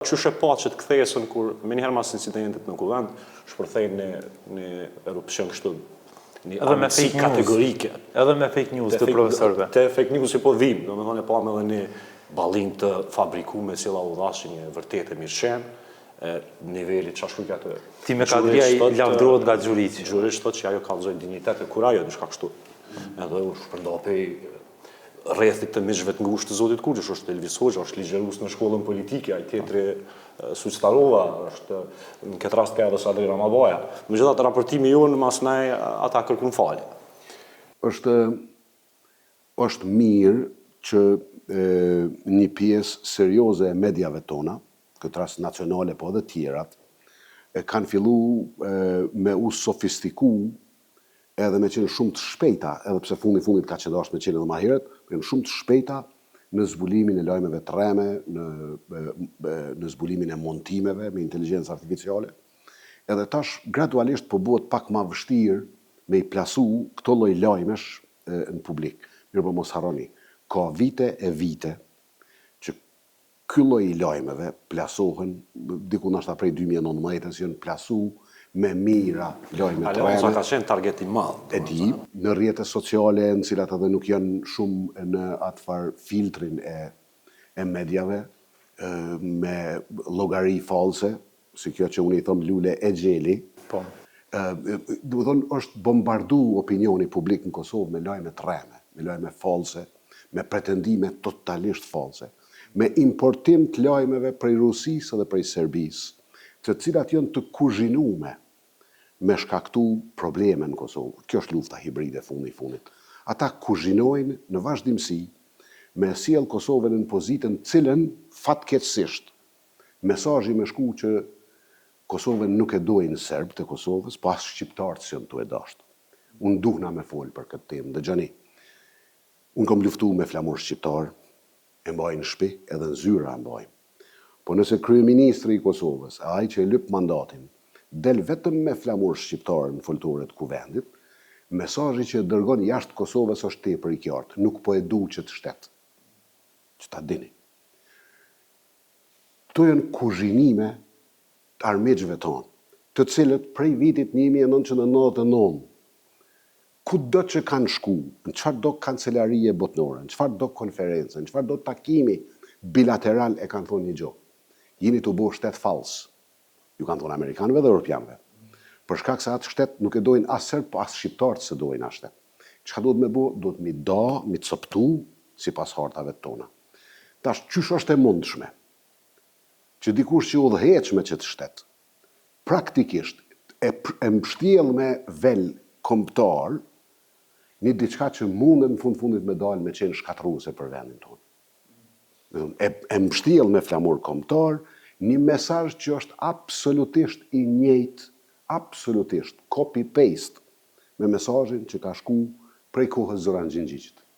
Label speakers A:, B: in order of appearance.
A: Qyshe pa që të kthesën kur me njëherë mas incidentit në kuvend, shpërthejnë një erupcion kështu, një armësi kategorike.
B: Edhe me fake news të profesorëve.
A: Te fake news që po dhim, do me thonë e pa me dhe një ballim të fabrikume si la udhashin një vërtet e mirëshem, nivellit që ashtu të...
B: Ti me kadria i lavdrohet nga gjurici.
A: Gjurisht thot që ajo kalzoj dignitet e kur ajo dishka kështu. Edhe u shpërndapej rrethit të miqve të ngushtë të Zotit Kurgjish, është Elvis Hoxha, është ligjerus në shkollën politike, ai tjetri Suçtarova, është në këtë rast ka edhe Sadri Ramabaja. Megjithatë raportimi jonë mas ne ata kërkojnë falje.
C: Është mirë që një pjesë serioze e mediave tona, këtë rast nacionale po edhe tjerat, kanë fillu me u sofistiku edhe me qenë shumë të shpejta, edhe pse fundit ka qenë dashur me qenë edhe më herët, kanë shumë të shpejta në zbulimin e lajmeve të rreme, në zbulimin e montimeve me inteligjencë artificiale. Edhe tash gradualisht po bëhet pak më vështirë me i plasu këto lloj lajmesh në publik. Mirë po mos harroni, ka vite e vite që ky lloj lajmeve plasohen, diku ndoshta prej 2019-s janë plasu me mira lajme të rreme.
A: Aleonca ka qenë target i madh.
C: E di, në rrjetet sociale, në cilat edhe nuk janë shumë në atë farë filtrin e mediave, me llogari false, si kjo që unë i thom lule e gjeli.
B: Po.
C: Do të thonë, është bombardu opinioni publik në Kosovë me lajme të rreme, me lajme false, me pretendime totalisht false, me importim të lajmeve prej Rusisë dhe prej Serbisë, të cilat janë të kuzhinume me shkaktu probleme në Kosovë. Kjo është lufta hibride fundit. Ata kuzhinojnë në vazhdimsi me sjell Kosovën në pozitën cilën fatkeqësisht mesazhi më shku që Kosovën nuk e dojnë serb të Kosovës, po as shqiptarët që janë tu e dashur. Unë duhna me fol për këtë temë. Dëgjoni. Unë kam luftu me flamur shqiptar, e mbajnë në shtëpi, edhe në zyra e mbajnë. Po nëse kryeministri i Kosovës, ai që e lyp mandatin, del vetëm me flamur shqiptar në foltore të kuvendit, mesazhi që dërgon jashtë Kosovës është tepër i qartë, nuk po e du që të shtet. Që ta dini. Këto janë kuzhinime të armiqve tonë, të cilët prej vitit 1999, kudo që kanë shku, në çfarë do kancelarie botnore, në çfarë do konferencë, në çfarë do takimi bilateral e kanë thonë një gjë. Jeni të bëu shtet fals. Ju kanë thonë amerikanëve dhe europianëve. Për shkak se atë shtet nuk e dojnë as serb, as shqiptarët se dojnë ashtet. Çka duhet me bëu? Duhet mi da, mi coptu sipas hartave tona. Tash qysh është e mundshme që dikush që udhëheq me çet shtet, praktikisht e mbështjell me vel kombëtar një diçka që mundet në fundit me dalë me qenë shkatërruese për vendin tonë. E mbështjell me flamur kombëtar një mesazh që është absolutisht i njëjtë, absolutisht copy-paste me mesazhin që ka shku prej kohës Zoran Xhinxhiqit.